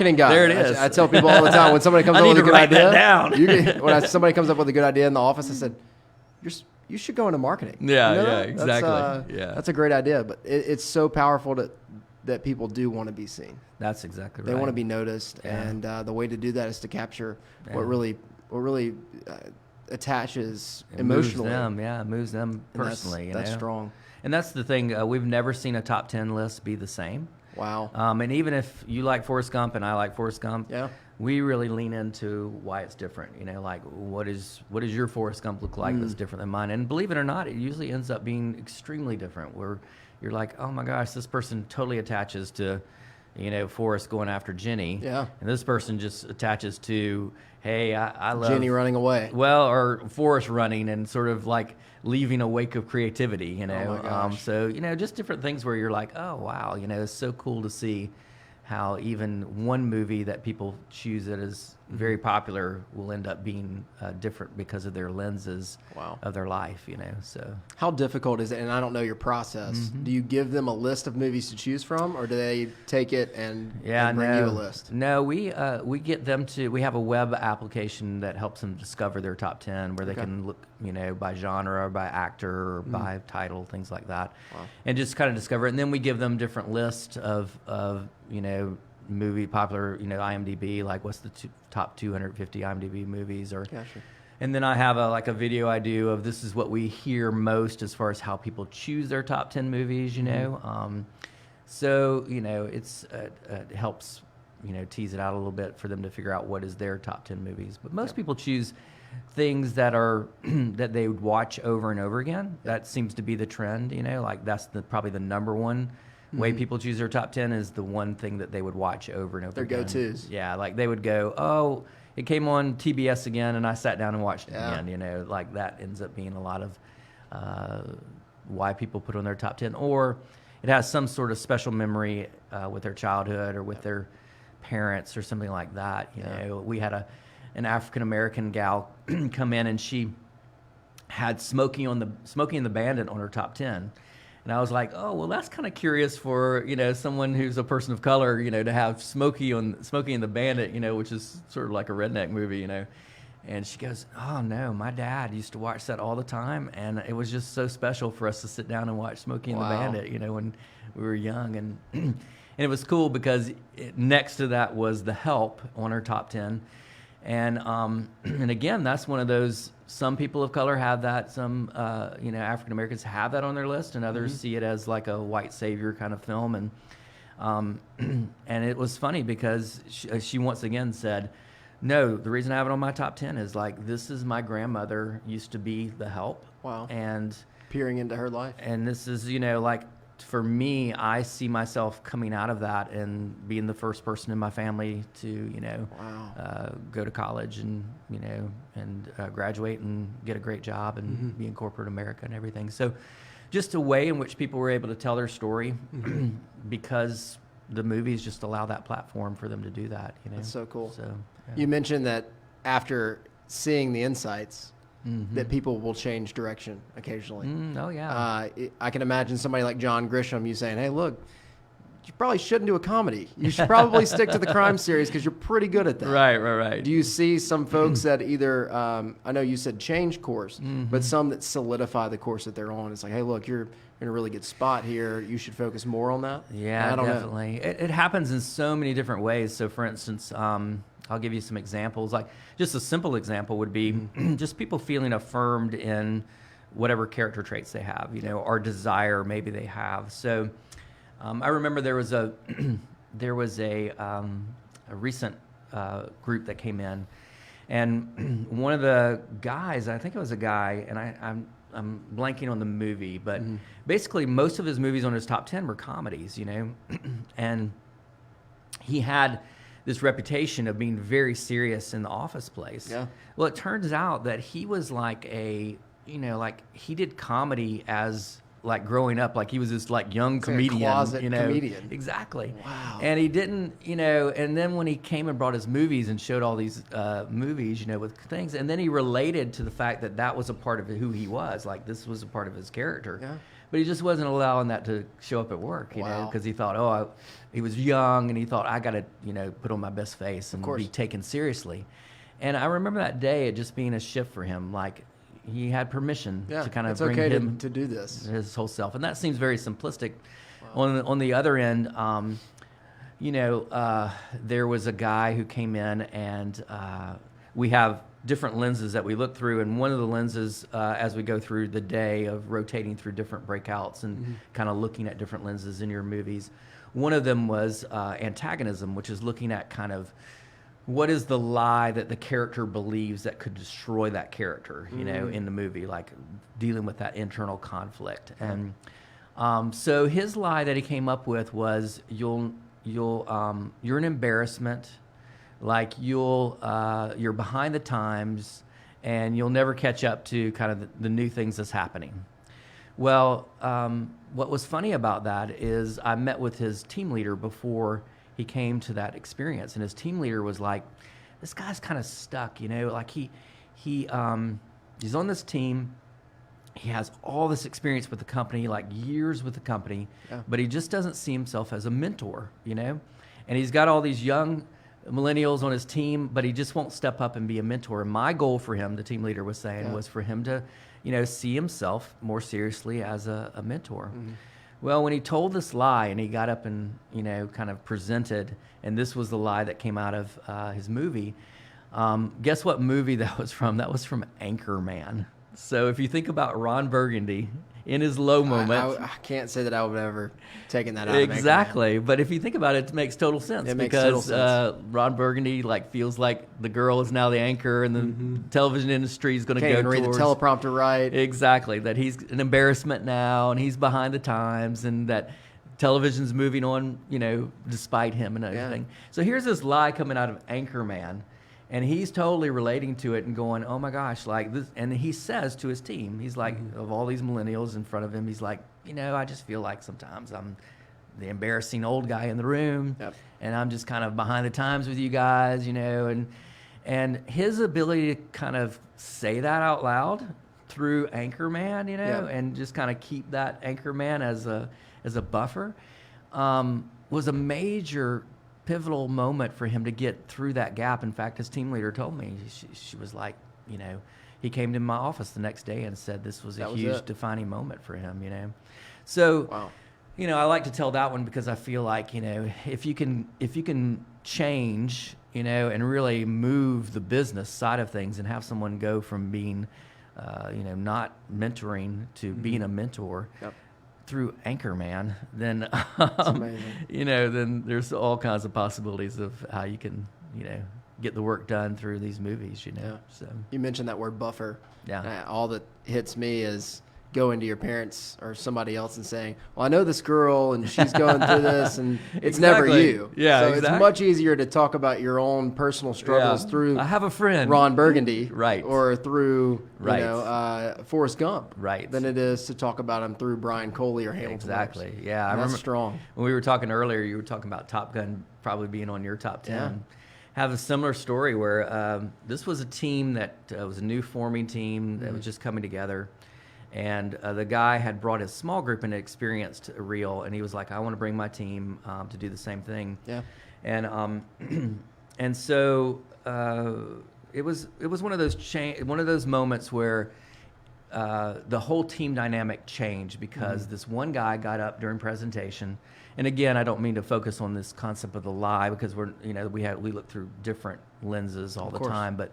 marketing guy. There it is. I tell people all the time when somebody comes up with a good idea. Down. When somebody comes up with a good idea in the office, I said, you should go into marketing. Yeah, you know yeah, that? exactly. That's a great idea, but it's so powerful that people do want to be seen. That's exactly right. They want to be noticed, and the way to do that is to capture what really attaches emotionally. Moves them personally. That's strong. And that's the thing. We've never seen a top 10 list be the same. Wow. And even if you like Forrest Gump and I like Forrest Gump, we really lean into why it's different. You know, like what is your Forrest Gump look like that's different than mine? And believe it or not, it usually ends up being extremely different. Where you're like, oh my gosh, this person totally attaches to, Forrest going after Jenny. Yeah. And this person just attaches to, hey, I love Jenny running away. Well, or Forrest running and sort of like leaving a wake of creativity, Oh my gosh. So, just different things where you're like, oh, wow, it's so cool to see how even one movie that people choose that is very popular will end up being different because of their lenses of their life, so. How difficult is it? And I don't know your process. Do you give them a list of movies to choose from, or do they take it and bring you a list? No, we get them we have a web application that helps them discover their top 10 where they can look, by genre or by actor or by title, things like that. Wow. And just kind of discover it. And then we give them different lists of movie popular, IMDb, like what's the top 250 IMDb movies, or sure. And then I have a video I do of this is what we hear most as far as how people choose their top 10 movies, so it's it helps tease it out a little bit for them to figure out what is their top 10 movies. But most people choose things that are that they would watch over and over again. That seems to be the trend, like that's probably the number one way people choose their top 10 is the one thing that they would watch over and over again. Their go-tos. Yeah, like they would go, oh, it came on TBS again, and I sat down and watched it again. Like that ends up being a lot of why people put on their top 10. Or it has some sort of special memory with their childhood or with their parents or something like that. We had an African-American gal come in, and she had Smokey and the Bandit on her top 10. And I was like, oh, well, that's kind of curious for, someone who's a person of color, to have Smokey and the Bandit, which is sort of like a redneck movie, And she goes, oh, no, my dad used to watch that all the time. And it was just so special for us to sit down and watch Smokey and the Bandit, when we were young. And and it was cool because next to that was The Help on her top 10. And and again, that's one of those, some people of color have that, some African Americans have that on their list, and others see it as like a white savior kind of film. And and it was funny because she once again said, no, the reason I have it on my top 10 is like, this is my grandmother used to be The Help. Wow. And peering into her life. And this is, like, for me, I see myself coming out of that and being the first person in my family to, go to college and, and graduate and get a great job and be in corporate America and everything. So just a way in which people were able to tell their story because the movies just allow that platform for them to do that. That's so cool. So you mentioned that after seeing the insights, that people will change direction occasionally. Oh, yeah. I can imagine somebody like John Grisham, you saying, hey, look, you probably shouldn't do a comedy. You should probably stick to the crime series because you're pretty good at that. Right. Do you see some folks that either, I know you said change course, but some that solidify the course that they're on? It's like, hey, look, you're in a really good spot here. You should focus more on that? Yeah, definitely. It happens in so many different ways. So, for instance, I'll give you some examples. Like, just a simple example would be just people feeling affirmed in whatever character traits they have, or desire maybe they have. So I remember there was a recent group that came in, and one of the guys, I think it was a guy, and I'm blanking on the movie, but basically most of his movies on his top 10 were comedies, and he had this reputation of being very serious in the office place. Yeah. Well, it turns out that he was like he did comedy as like growing up, like he was this like young comedian, a closet comedian. Exactly. Wow. And he didn't, and then when he came and brought his movies and showed all these movies, with things, and then he related to the fact that was a part of who he was, like this was a part of his character. Yeah. but he just wasn't allowing that to show up at work, you know, because he thought, he was young, and he thought, I got to, you know, put on my best face and be taken seriously. And I remember that day it just being a shift for him, like he had permission to kind of bring him to do this, his whole self. And that seems very simplistic. On the other end, you know, there was a guy who came in, and we have different lenses that we look through, and one of the lenses, as we go through the day of rotating through different breakouts and kind of looking at different lenses in your movies, one of them was antagonism, which is looking at kind of what is the lie that the character believes that could destroy that character, you know, in the movie, like dealing with that internal conflict. And so his lie that he came up with was, you're an embarrassment, like you're behind the times, and you'll never catch up to kind of the new things that's happening. Well, what was funny about that is I met with his team leader before he came to that experience, and his team leader was like, this guy's kind of stuck, you know, like he's on this team. He has all this experience with the company, like years with the company, but he just doesn't see himself as a mentor, you know? And he's got all these young millennials on his team, but he just won't step up and be a mentor. And my goal for him, the team leader was saying, was for him to, you know, see himself more seriously as a mentor. Well, when he told this lie and he got up and, you know, kind of presented, and this was the lie that came out of his movie, guess what movie that was from? That was from Anchorman. So if you think about Ron Burgundy in his low moment, I can't say that I would have ever taken that out of exactly. But if you think about it, it makes total sense. It makes total sense. Ron Burgundy like feels like the girl is now the anchor, and the television industry is going to go read towards the teleprompter right. Exactly, that he's an embarrassment now, and he's behind the times, and that television's moving on, you know, despite him and everything. So here's this lie coming out of Anchorman. And he's totally relating to it and going, oh my gosh, like this. And he says to his team, he's like, of all these millennials in front of him, he's like, you know, I just feel like sometimes I'm the embarrassing old guy in the room, and I'm just kind of behind the times with you guys, you know. And his ability to kind of say that out loud through Anchorman, you know, and just kind of keep that Anchorman as a buffer, was a major pivotal moment for him to get through that gap. In fact, his team leader told me, she was like, you know, he came to my office the next day and said this was a huge defining moment for him, you know. So, you know, I like to tell that one because I feel like, you know, if you can change, you know, and really move the business side of things and have someone go from being, you know, not mentoring to being a mentor, through Anchorman, then you know, then there's all kinds of possibilities of how you can, you know, get the work done through these movies, you know. So you mentioned that word buffer. All that hits me is going to your parents or somebody else and saying, well, I know this girl and she's going through this, and it's never you. So it's much easier to talk about your own personal struggles through I have a friend, Ron Burgundy, or through you know, Forrest Gump, than it is to talk about him through Bryan Coley or Hamilton. Exactly. Mars. Yeah, I remember strong. When we were talking earlier, you were talking about Top Gun probably being on your top 10. Have a similar story where this was a team that was a new forming team that was just coming together. And the guy had brought his small group and experienced a reel, and he was like, I want to bring my team to do the same thing. And and so it was one of those moments where the whole team dynamic changed because this one guy got up during presentation. And again, I don't mean to focus on this concept of the lie because we look through different lenses all the time, but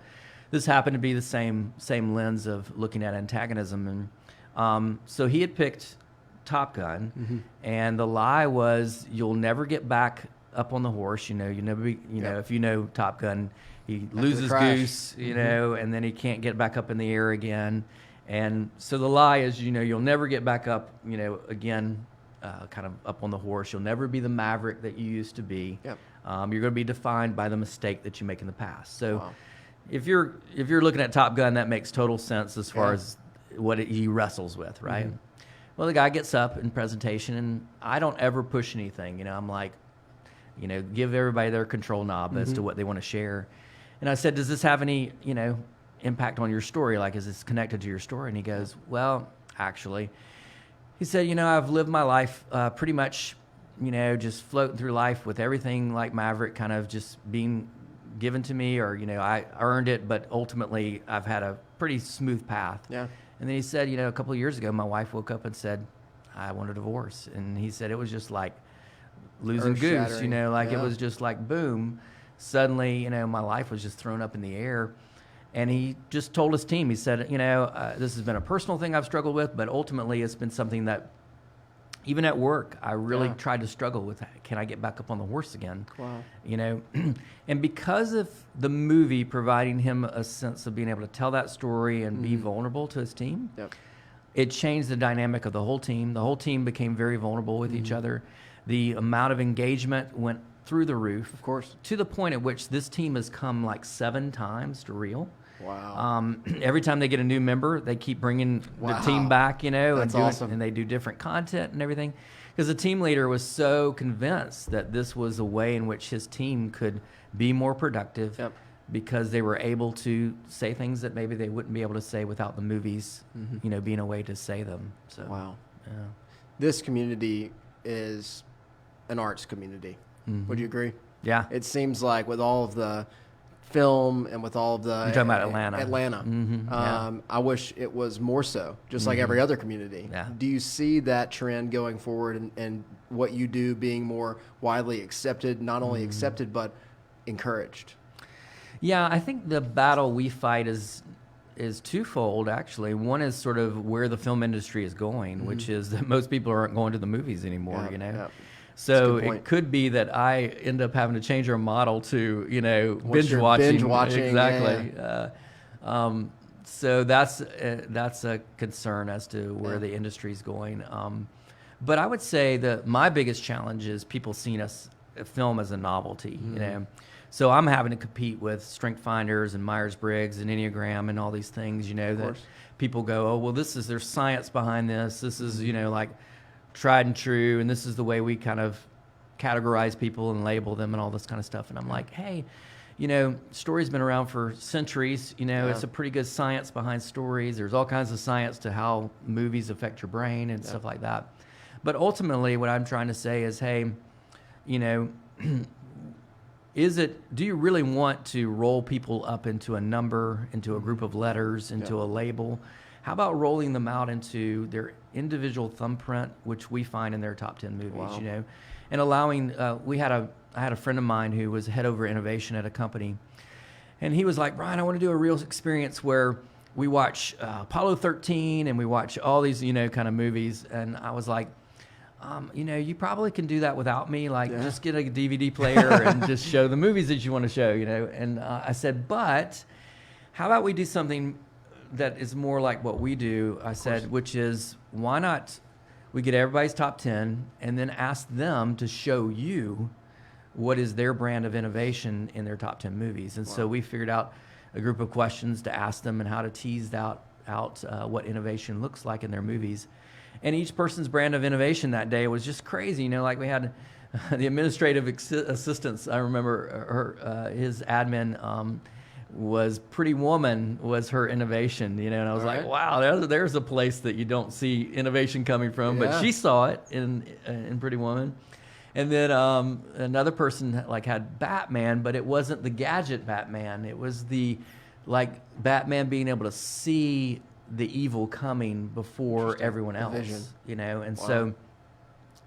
this happened to be the same lens of looking at antagonism. And so he had picked Top Gun, and the lie was, you'll never get back up on the horse. You know, you never be, you know, if you know Top Gun, he loses goose, you know, and then he can't get back up in the air again. And so the lie is, you know, you'll never get back up, you know, again, kind of up on the horse. You'll never be the maverick that you used to be. You're going to be defined by the mistake that you make in the past. So if you're looking at Top Gun, that makes total sense as far as what he wrestles with, right? Well, the guy gets up in presentation, and I don't ever push anything. You know, I'm like, you know, give everybody their control knob as to what they want to share. And I said, does this have any, you know, impact on your story? Like, is this connected to your story? And he goes, well, actually. He said, I've lived my life pretty much, just floating through life with everything like Maverick kind of just being given to me, or, I earned it, but ultimately I've had a pretty smooth path. Yeah. And then he said, a couple of years ago, my wife woke up and said, I want a divorce. And he said it was just like losing goose, it was just like boom. Suddenly, my life was just thrown up in the air. And he just told his team, he said, this has been a personal thing I've struggled with, but ultimately it's been something that even at work, I really tried to struggle with. Can I get back up on the horse again? Wow. And because of the movie providing him a sense of being able to tell that story and be vulnerable to his team, it changed the dynamic of the whole team. The whole team became very vulnerable with each other. The amount of engagement went through the roof. Of course. To the point at which this team has come like 7 times to reel. Wow. Every time they get a new member, they keep bringing the team back, That's awesome. And they do different content and everything. Because the team leader was so convinced that this was a way in which his team could be more productive because they were able to say things that maybe they wouldn't be able to say without the movies, being a way to say them. So, wow. Yeah. This community is an arts community. Would you agree? Yeah. It seems like with all of the film and with all of the... You're talking about Atlanta. Atlanta. I wish it was more so, just like every other community. Yeah. Do you see that trend going forward and what you do being more widely accepted, not only accepted, but encouraged? Yeah, I think the battle we fight is twofold, actually. One is sort of where the film industry is going, which is that most people aren't going to the movies anymore, Yeah. So it could be that I end up having to change our model to, binge watching. Exactly. Yeah. So that's a concern as to where the industry is going. But I would say that my biggest challenge is people seeing us film as a novelty, So I'm having to compete with Strength Finders and Myers-Briggs and Enneagram and all these things, that people go, oh, well, there's science behind this. This is, like tried and true, and this is the way we kind of categorize people and label them and all this kind of stuff. And I'm like, hey, story's been around for centuries. It's a pretty good science behind stories. There's all kinds of science to how movies affect your brain and stuff like that. But ultimately, what I'm trying to say is, hey, do you really want to roll people up into a number, into a group of letters, into a label? How about rolling them out into their individual thumbprint, which we find in their top 10 movies, and allowing, I had a friend of mine who was head over innovation at a company, and he was like, Bryan, I want to do a real experience where we watch Apollo 13 and we watch all these, kind of movies. And I was like, you probably can do that without me. Just get a DVD player and just show the movies that you want to show, And I said, but how about we do something that is more like what we do, I said, which is, why not we get everybody's top 10 and then ask them to show you what is their brand of innovation in their top 10 movies. And so we figured out a group of questions to ask them and how to tease out what innovation looks like in their movies. And each person's brand of innovation that day was just crazy. Like we had the administrative assistants. I remember his admin was Pretty Woman was her innovation, and I was like, wow, there's a place that you don't see innovation coming from, but she saw it in Pretty Woman. And then another person had Batman, but it wasn't the gadget Batman. It was the Batman being able to see the evil coming before everyone else, And so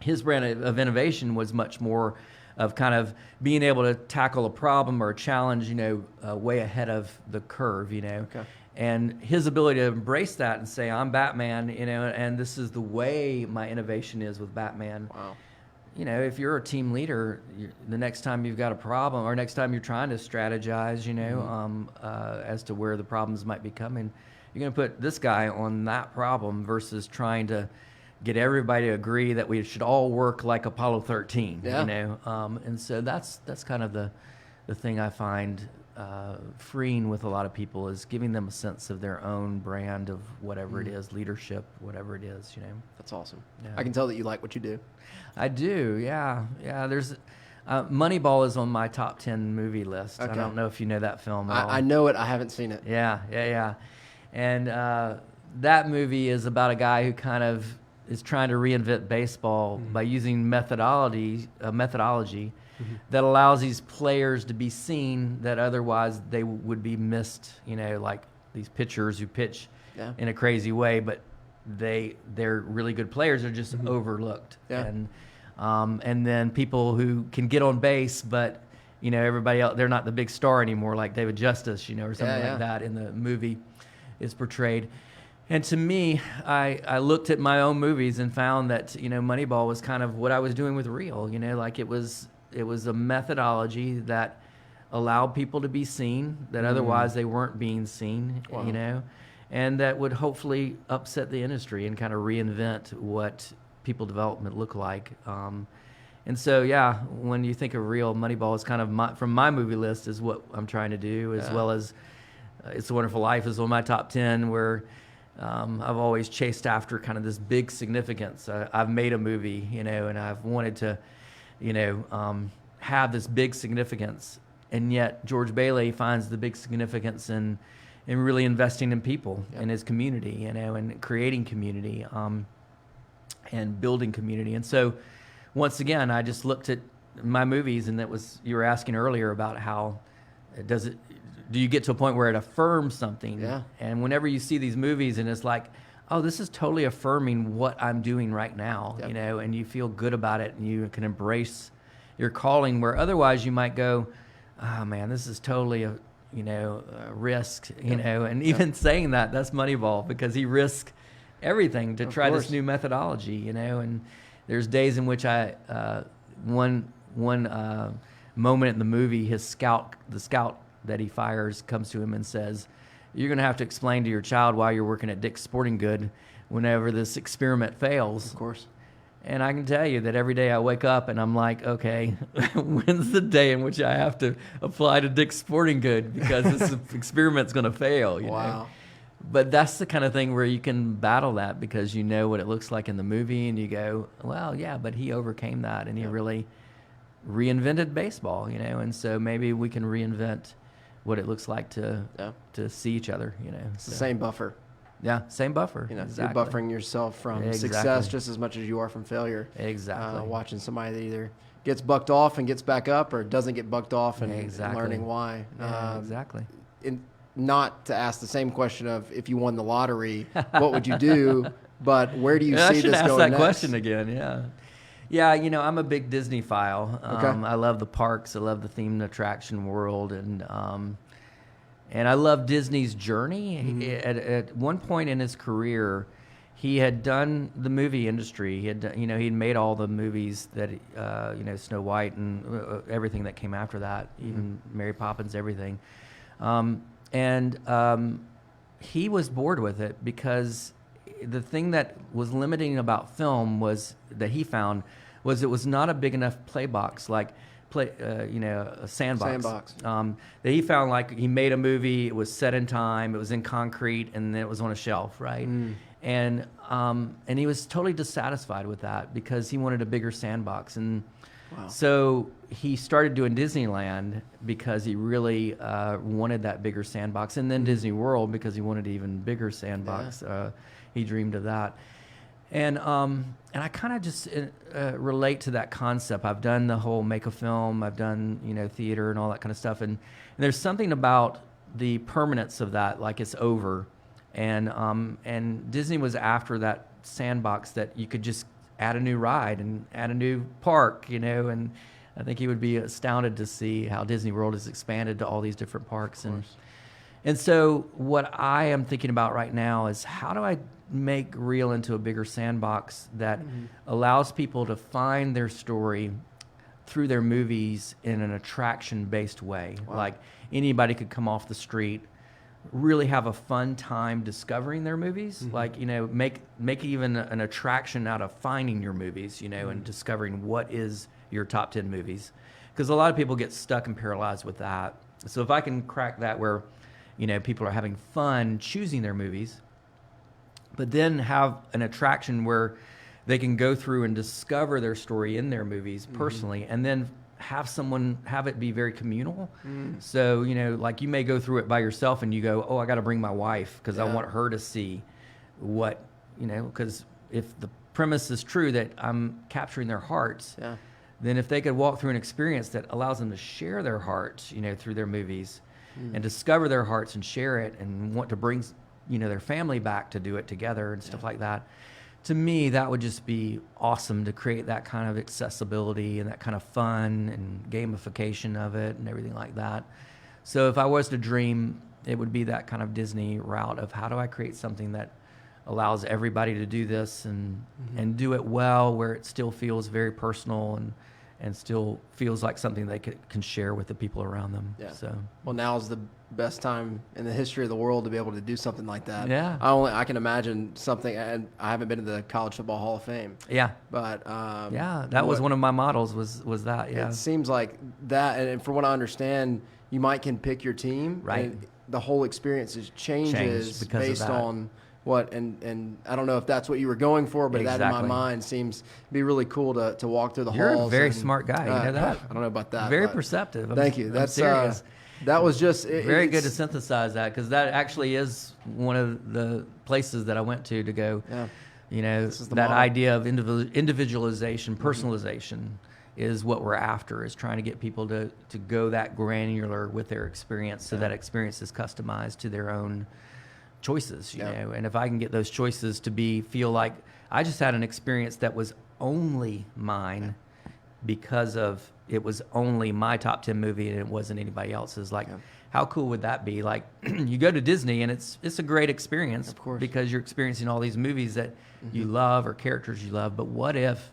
his brand of innovation was much more of kind of being able to tackle a problem or a challenge, way ahead of the curve, Okay. And his ability to embrace that and say, I'm Batman, and this is the way my innovation is with Batman. Wow. If you're a team leader, the next time you've got a problem or next time you're trying to strategize, as to where the problems might be coming, you're going to put this guy on that problem versus trying to get everybody to agree that we should all work like Apollo 13, and so that's kind of the thing I find freeing with a lot of people is giving them a sense of their own brand of whatever it is, leadership, whatever it is, That's awesome. Yeah. I can tell that you like what you do. I do, yeah. There's Moneyball is on my top 10 movie list. Okay. I don't know if you know that film at all. I know it. I haven't seen it. Yeah. And that movie is about a guy who kind of is trying to reinvent baseball by using methodology that allows these players to be seen that otherwise they would be missed. Like these pitchers who pitch in a crazy way, but they're really good players are just overlooked. And then people who can get on base, but everybody else, they're not the big star anymore, like David Justice, or something like that in the movie is portrayed. And to me, I looked at my own movies and found that Moneyball was kind of what I was doing with Reel. Like it was a methodology that allowed people to be seen that otherwise they weren't being seen. Wow. And that would hopefully upset the industry and kind of reinvent what people development look like. And so, when you think of Reel, Moneyball is kind of from my movie list is what I'm trying to do, as well as It's a Wonderful Life is one of my top 10 where I've always chased after kind of this big significance. I've made a movie, and I've wanted to, have this big significance. And yet George Bailey finds the big significance in really investing in people, in his community, and creating community, and building community. And so once again, I just looked at my movies, and you were asking earlier about how do you get to a point where it affirms something? Yeah. And whenever you see these movies and it's like, oh, this is totally affirming what I'm doing right now, and you feel good about it and you can embrace your calling, where otherwise you might go, oh man, this is totally a risk, and even saying that's Moneyball, because he risked everything to try this new methodology, and there's days in which one moment in the movie, the scout that he fires comes to him and says, you're going to have to explain to your child why you're working at Dick's Sporting Good whenever this experiment fails. Of course. And I can tell you that every day I wake up and I'm like, okay, when's the day in which I have to apply to Dick's Sporting Good because this experiment's going to fail? You know? But that's the kind of thing where you can battle that because you know what it looks like in the movie, and you go, well, yeah, but he overcame that, and he really reinvented baseball, and so maybe we can reinvent what it looks like to see each other, It's the same buffer. Yeah, same buffer. Exactly. You're buffering yourself from success just as much as you are from failure. Exactly. Watching somebody that either gets bucked off and gets back up, or doesn't get bucked off and learning why. Exactly. Not to ask the same question of if you won the lottery, what would you do? But where do you see this going next? I should ask that question again. Yeah, I'm a big Disney file. I love the parks. I love the themed attraction world, and I love Disney's journey. At one point in his career, he had done the movie industry. He had, he'd made all the movies that, Snow White and everything that came after that, even Mary Poppins, everything. He was bored with it because the thing that was limiting about film that he found was it was not a big enough a sandbox. That he found, like, he made a movie, it was set in time, it was in concrete, and it was on a shelf, right? And he was totally dissatisfied with that because he wanted a bigger sandbox. And so he started doing Disneyland because he really wanted that bigger sandbox, and then Disney World because he wanted an even bigger sandbox. He dreamed of that. And I kind of just relate to that concept. I've done the whole make a film. I've done theater and all that kind of stuff. And there's something about the permanence of that, like it's over. And Disney was after that sandbox that you could just add a new ride and add a new park, And I think he would be astounded to see how Disney World has expanded to all these different parks. And so what I am thinking about right now is how do I make Reel into a bigger sandbox that allows people to find their story through their movies in an attraction-based way. Like anybody could come off the street, really have a fun time discovering their movies. Like, make even an attraction out of finding your movies, and discovering what is your top 10 movies. Because a lot of people get stuck and paralyzed with that. So if I can crack that where, people are having fun choosing their movies, but then have an attraction where they can go through and discover their story in their movies personally, and then have it be very communal. So, like you may go through it by yourself and you go, oh, I got to bring my wife because I want her to see what, because if the premise is true, that I'm capturing their hearts, then if they could walk through an experience that allows them to share their hearts, through their movies and discover their hearts and share it and want to bring, their family back to do it together and stuff like that. To me, that would just be awesome to create that kind of accessibility and that kind of fun and gamification of it and everything like that. So if I was to dream, it would be that kind of Disney route of how do I create something that allows everybody to do this and do it well, where it still feels very personal and still feels like something they can share with the people around them. Yeah. So, well, now is the best time in the history of the world to be able to do something like that. Yeah. I can imagine something, and I haven't been to the College Football Hall of Fame. Yeah. But that was one of my models was that. Yeah. It seems like that, and from what I understand, you might can pick your team, right? And the whole experience changes based on what, and I don't know if that's what you were going for, but that in my mind seems to be really cool to walk through the halls. You're a very smart guy. You know that? I don't know about that. Very perceptive. Thank you. That's serious. That was just very good to synthesize that, because that actually is one of the places that I went to go. Yeah. That model. Idea of individualization, personalization is what we're after, is trying to get people to go that granular with their experience, so that experience is customized to their own choices, you know. And if I can get those choices to feel like I just had an experience that was only mine because of it was only my top 10 movie and it wasn't anybody else's, like how cool would that be? Like you go to Disney and it's a great experience, of course, because you're experiencing all these movies that you love or characters you love, but what if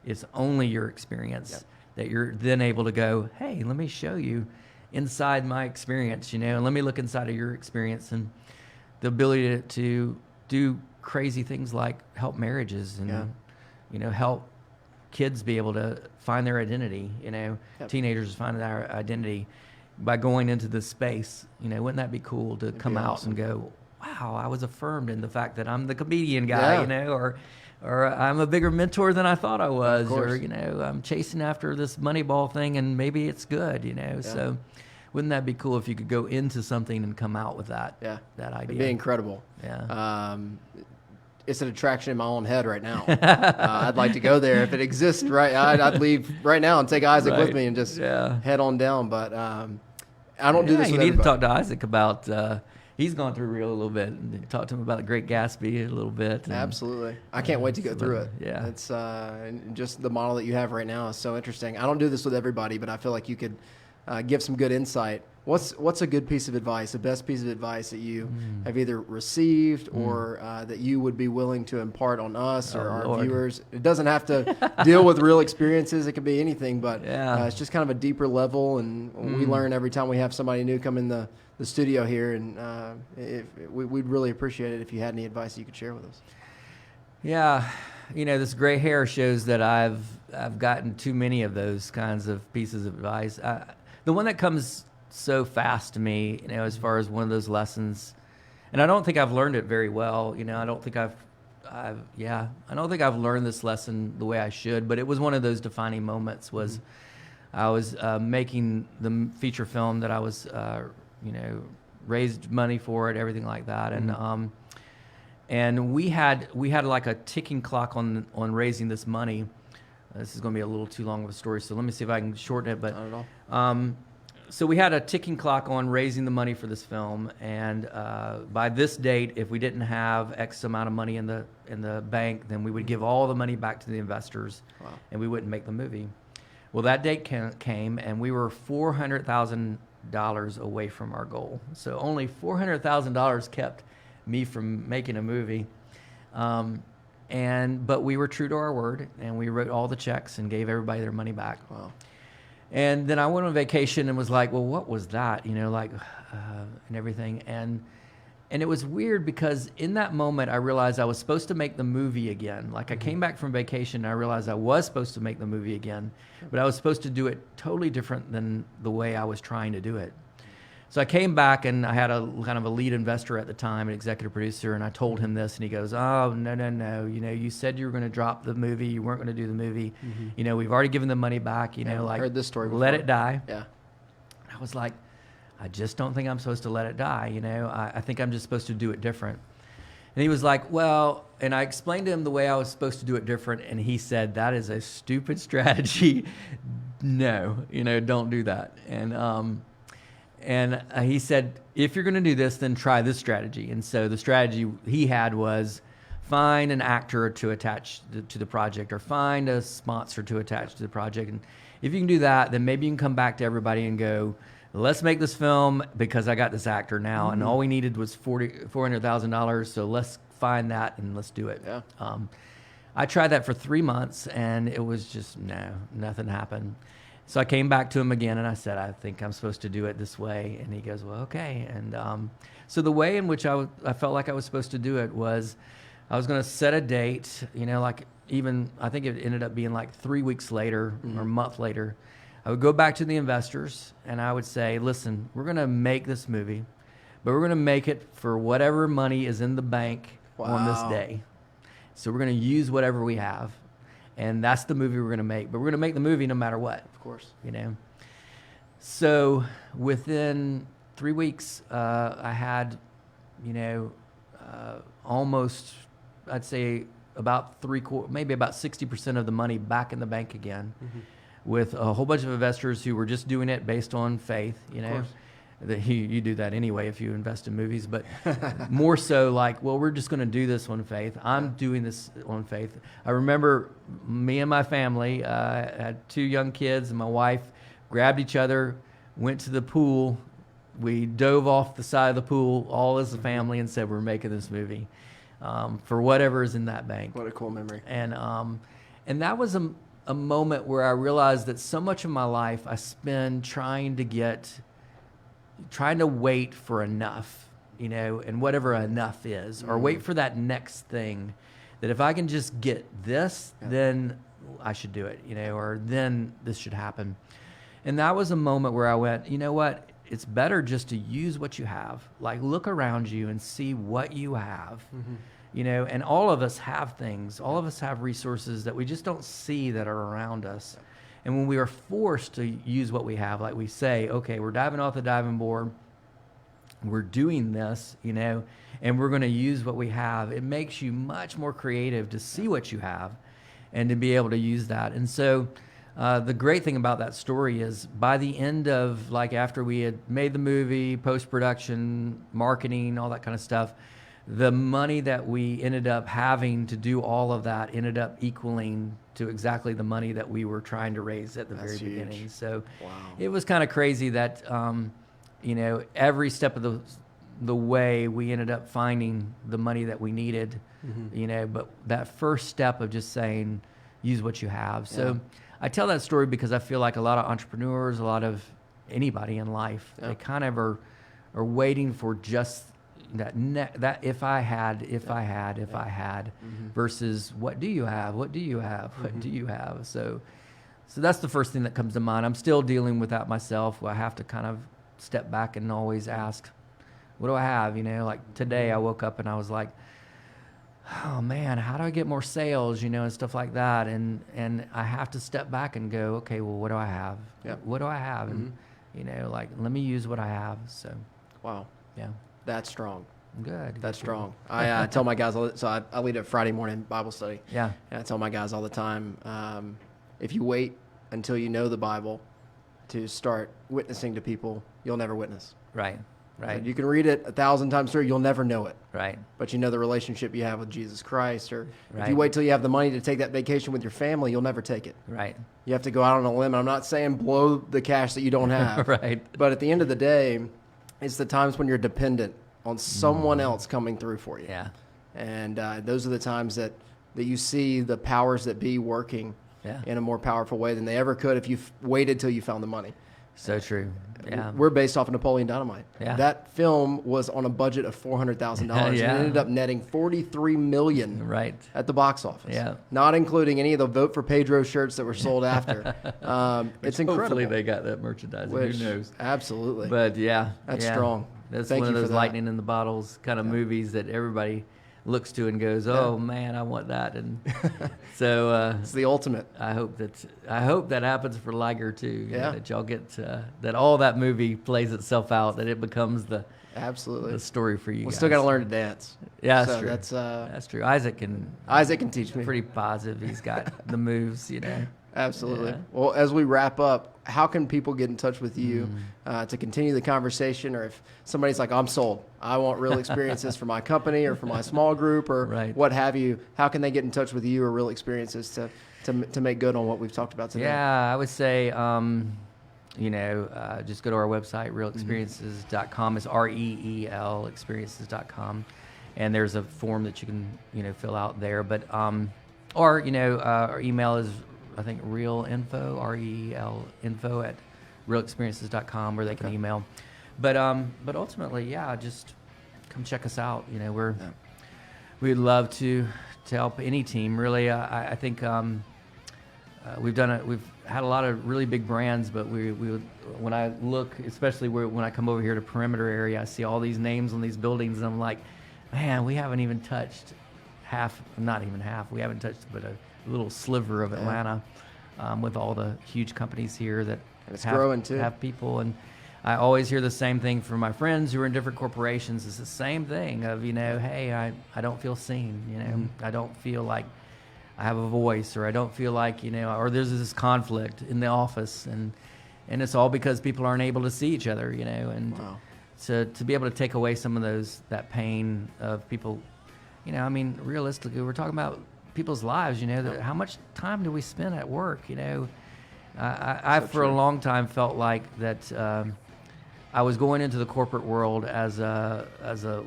it's only your experience that you're then able to go, hey, let me show you inside my experience, and let me look inside of your experience, and the ability to do crazy things like help marriages and, help kids be able to find their identity, teenagers find their identity by going into this space. Wouldn't that be cool to come out and go, wow, I was affirmed in the fact that I'm the comedian guy, or I'm a bigger mentor than I thought I was, or, I'm chasing after this Moneyball thing and maybe it's good, so wouldn't that be cool if you could go into something and come out with that idea? It'd be incredible. Yeah. It's an attraction in my own head right now. I'd like to go there if it exists. Right, I'd leave right now and take Isaac with me and just head on down. But I don't do this. You with need everybody. to talk to Isaac about. He's gone through real a little bit. Talk to him about the Great Gatsby a little bit. Absolutely, I can't wait to go through it. Yeah, it's and just the model that you have right now is so interesting. I don't do this with everybody, but I feel like you could give some good insight. What's a good piece of advice, the best piece of advice that you have either received or that you would be willing to impart on us or our viewers? It doesn't have to deal with real experiences. It could be anything, but it's just kind of a deeper level, and we learn every time we have somebody new come in the studio here, and we'd really appreciate it if you had any advice that you could share with us. Yeah, this gray hair shows that I've gotten too many of those kinds of pieces of advice. The one that comes so fast to me, as far as one of those lessons, and I don't think I've learned it very well. I don't think I don't think I've learned this lesson the way I should. But it was one of those defining moments. Was I was making the feature film that I was, raised money for it, everything like that, and we had like a ticking clock on raising this money. This is going to be a little too long of a story, so let me see if I can shorten it. But not at all. So we had a ticking clock on raising the money for this film, and by this date, if we didn't have X amount of money in the bank, then we would give all the money back to the investors, and we wouldn't make the movie. Well, that date came, and we were $400,000 away from our goal. So only $400,000 kept me from making a movie. But we were true to our word, and we wrote all the checks and gave everybody their money back. Wow. And then I went on vacation and was like, well, what was that? And everything. And it was weird because in that moment, I realized I was supposed to make the movie again. Like I came back from vacation and I realized I was supposed to make the movie again, but I was supposed to do it totally different than the way I was trying to do it. So I came back and I had a kind of a lead investor at the time, an executive producer, and I told him this, and he goes, "Oh, no. You said you were going to drop the movie. You weren't going to do the movie. We've already given the money back. I heard this story before. Let it die." Yeah. I was like, I just don't think I'm supposed to let it die. I think I'm just supposed to do it different. And he was like, well, and I explained to him the way I was supposed to do it different. And he said, that is a stupid strategy. No, don't do that. And he said, if you're going to do this, then try this strategy. And so the strategy he had was find an actor to attach to the project, or find a sponsor to attach to the project. And if you can do that, then maybe you can come back to everybody and go, let's make this film because I got this actor now. And all we needed was $400,000. So let's find that and let's do it. Yeah. I tried that for 3 months and it was just, nothing happened. So I came back to him again and I said, I think I'm supposed to do it this way. And he goes, well, okay. And so the way in which I felt like I was supposed to do it was I was going to set a date, I think it ended up being like 3 weeks later or a month later. I would go back to the investors and I would say, listen, we're going to make this movie, but we're going to make it for whatever money is in the bank on this day. So we're going to use whatever we have. And that's the movie we're going to make. But we're going to make the movie no matter what. Of course. So within 3 weeks, I had, almost, I'd say about maybe about 60% of the money back in the bank again, with a whole bunch of investors who were just doing it based on faith, That you do that anyway if you invest in movies, but more so like, well, we're just going to do this on faith. I'm doing this on faith. I remember me and my family, had 2 young kids, and my wife grabbed each other, went to the pool. We dove off the side of the pool, all as a family, and said, we're making this movie for whatever is in that bank. What a cool memory. And that was a moment where I realized that so much of my life I spend trying to wait for enough, and whatever enough is, or wait for that next thing, that if I can just get this, then I should do it, or then this should happen. And that was a moment where I went, you know what? It's better just to use what you have. Like, look around you and see what you have, and all of us have things. All of us have resources that we just don't see that are around us. And when we are forced to use what we have, like we say, okay, we're diving off the diving board, we're doing this, and we're going to use what we have, it makes you much more creative to see what you have and to be able to use that. And so the great thing about that story is by the end of, like, after we had made the movie, post-production, marketing, all that kind of stuff, the money that we ended up having to do all of that ended up equaling to exactly the money that we were trying to raise at the very beginning. So it was kind of crazy that, every step of the way we ended up finding the money that we needed, but that first step of just saying, use what you have. So I tell that story because I feel like a lot of entrepreneurs, a lot of anybody in life, they kind of are waiting for just that if I had, versus what do you have? What do you have? What do you have? So that's the first thing that comes to mind. I'm still dealing with that myself. I have to kind of step back and always ask, what do I have? Like today I woke up and I was like, oh man, how do I get more sales? And stuff like that. And I have to step back and go, okay, well, what do I have? What do I have? And like, let me use what I have. So, wow. Yeah. That's strong. Good. That's strong. I tell my guys, so I lead a Friday morning Bible study. Yeah. And I tell my guys all the time, if you wait until you know the Bible to start witnessing to people, you'll never witness. Right. You can read it 1,000 times through, you'll never know it. Right. But you know the relationship you have with Jesus Christ. Or if you wait till you have the money to take that vacation with your family, you'll never take it. Right. You have to go out on a limb. I'm not saying blow the cash that you don't have. Right. But at the end of the day, it's the times when you're dependent on someone else coming through for you. Yeah. And those are the times that you see the powers that be working in a more powerful way than they ever could if you waited till you found the money. So true. Yeah. We're based off of Napoleon Dynamite. Yeah. That film was on a budget of $400,000 and it ended up netting $43 million at the box office. Yeah. Not including any of the Vote for Pedro shirts that were sold after. It's incredible. Hopefully they got that merchandising. Who knows? Absolutely. But that's strong. That's one of those lightning in the bottles kind of movies that everybody looks to and goes, "Oh man, I want that." And so it's the ultimate. I hope that happens for Liger too. Yeah, that y'all get that all that movie plays itself out, that it becomes the story for you. We still got to learn to dance. Yeah, that's true. That's true. Isaac can teach me. Pretty positive. He's got the moves, Absolutely. Yeah. Well, as we wrap up, how can people get in touch with you to continue the conversation? Or if somebody's like, I'm sold, I want real experiences for my company or for my small group or what have you, how can they get in touch with you or real experiences to make good on what we've talked about today? Yeah, I would say, just go to our website, realexperiences.com. It's REEL experiences.com. And there's a form that you can, fill out there. But, our email is, I think, REELinfo, REEL info @realexperiences.com, where they can email. But ultimately, just come check us out. We'd love to help any team. Really, I think we've had a lot of really big brands, but we when I look, especially when I come over here to Perimeter area, I see all these names on these buildings, and I'm like, man, we haven't even touched not even half. We haven't touched but a little sliver of Atlanta with all the huge companies here that growing too. Have people. And I always hear the same thing from my friends who are in different corporations. It's the same thing of, hey, I don't feel seen, I don't feel like I have a voice, or I don't feel like, or there's this conflict in the office, and it's all because people aren't able to see each other, and to be able to take away some of that pain of people, realistically, we're talking about people's lives, how much time do we spend at work, I for a long time felt like that I was going into the corporate world as a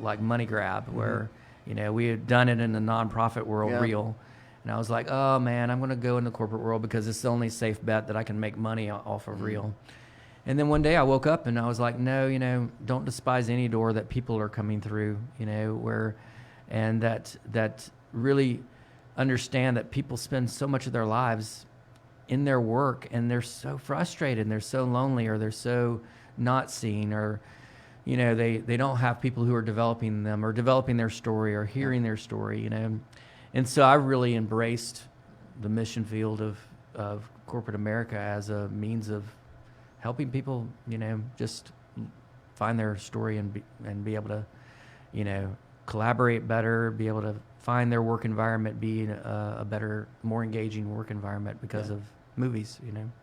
like money grab, where, we had done it in the nonprofit world, real. And I was like, oh man, I'm going to go in the corporate world because it's the only safe bet that I can make money off of real. And then one day I woke up and I was like, no, don't despise any door that people are coming through, and that really understand that people spend so much of their lives in their work, and they're so frustrated and they're so lonely, or they're so not seen, or they don't have people who are developing them or developing their story or hearing their story, And so I really embraced the mission field of corporate America as a means of helping people, just find their story and be able to, collaborate better, be able to find their work environment be a better, more engaging work environment because of movies,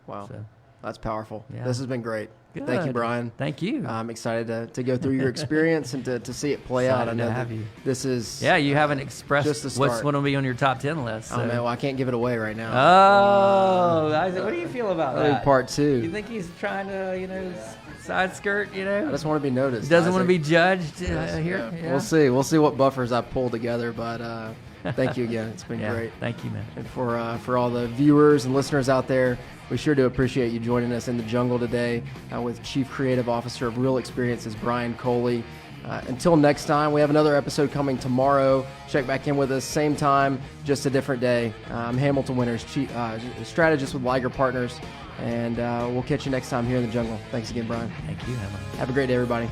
Wow. So. That's powerful. Yeah. This has been great. Good. Thank you, Bryan. Thank you. I'm excited to go through your experience and to see it play out. I know that this is... Yeah, you haven't expressed just the start. What's going to be on your top 10 list. So. Oh, man, well, I can't give it away right now. Oh, Isaac, what do you feel about that? Part 2. You think he's trying to, side skirt, I just want to be noticed. He doesn't want to be judged here? Yeah. We'll see. We'll see what buffers I pull together, but... Thank you again. It's been great. Thank you, man. And for all the viewers and listeners out there, we sure do appreciate you joining us in the jungle today with Chief Creative Officer of Real Experiences, Bryan Coley. Until next time, we have another episode coming tomorrow. Check back in with us, same time, just a different day. I'm Hamilton Winters, strategist with Liger Partners, and we'll catch you next time here in the jungle. Thanks again, Bryan. Thank you, Hamilton. Have a great day, everybody.